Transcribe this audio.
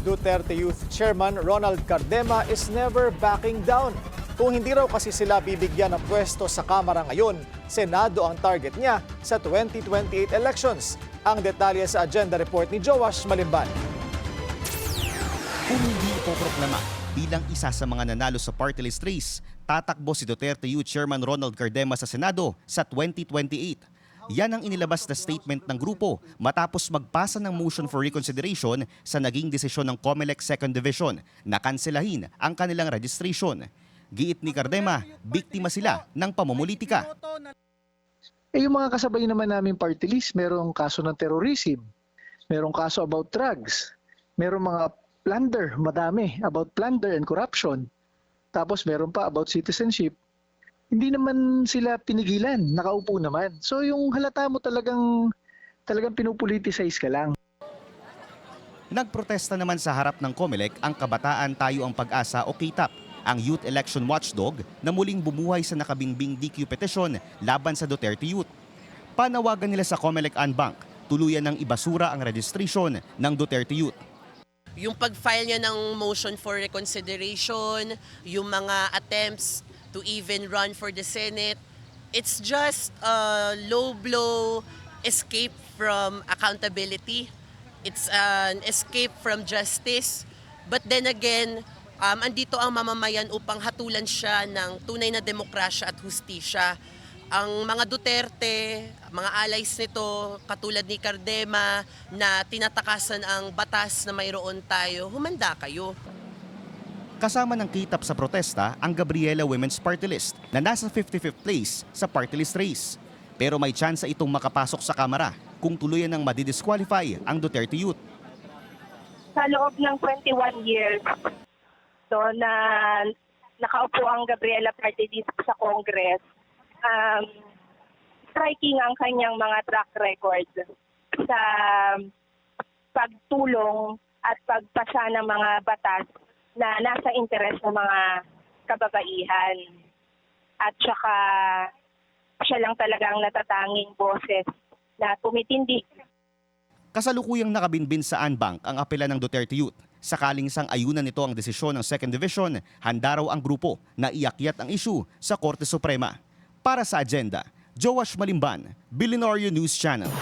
Duterte Youth Chairman Ronald Cardema is never backing down. Kung hindi raw kasi sila bibigyan ng pwesto sa Kamara ngayon, Senado ang target niya sa 2028 elections. Ang detalye sa agenda report ni Joash Malimban. Kung hindi ipoproklama bilang isa sa mga nanalo sa party list race, tatakbo si Duterte Youth Chairman Ronald Cardema sa Senado sa 2028. Yan ang inilabas na statement ng grupo matapos magpasa ng motion for reconsideration sa naging desisyon ng COMELEC 2nd Division na kanselahin ang kanilang registration. Giit ni Cardema, biktima sila ng pamumulitika. Yung mga kasabay naman namin party list, merong kaso ng terrorism, merong kaso about drugs, merong mga plunder, madami, about plunder and corruption. Tapos meron pa about citizenship. Hindi naman sila pinigilan, nakaupo naman. So yung halata mo talagang pinupoliticize ka lang. Nagprotesta naman sa harap ng COMELEC ang Kabataan Tayo ang Pag-asa o KTAP, ang youth election watchdog na muling bumuhay sa nakabinbing DQ petition laban sa Duterte Youth. Panawagan nila sa COMELEC Anbank, tuluyan ng ibasura ang registration ng Duterte Youth. Yung pag-file niya ng motion for reconsideration, yung mga attempts to even run for the Senate, it's just a low-blow escape from accountability. It's an escape from justice. But then again, andito ang mamamayan upang hatulan siya ng tunay na demokrasya at hustisya. Ang mga Duterte, mga allies nito, katulad ni Cardema, na tinatakasan ang batas na mayroon tayo, humanda kayo. Kasama ng KTAP sa protesta ang Gabriela Women's Party List na nasa 55th place sa party list race. Pero may tsansa itong makapasok sa Kamara kung tuluyan ng madidisqualify ang Duterte Youth. Sa loob ng 21 years na nakaupo ang Gabriela Party List sa Congress, striking ang kanyang mga track record sa pagtulong at pagpasa ng mga batas na nasa interes ng mga kababaihan. At saka siya lang talagang natatanging boses na tumitindig. Kasalukuyang nakabinbin sa Anbank ang apela ng Duterte Youth. Sakaling sang-ayunan nito ang desisyon ng 2nd Division, handa raw ang grupo na iakyat ang issue sa Korte Suprema. Para sa agenda, Joash Malimban, Billionaire News Channel.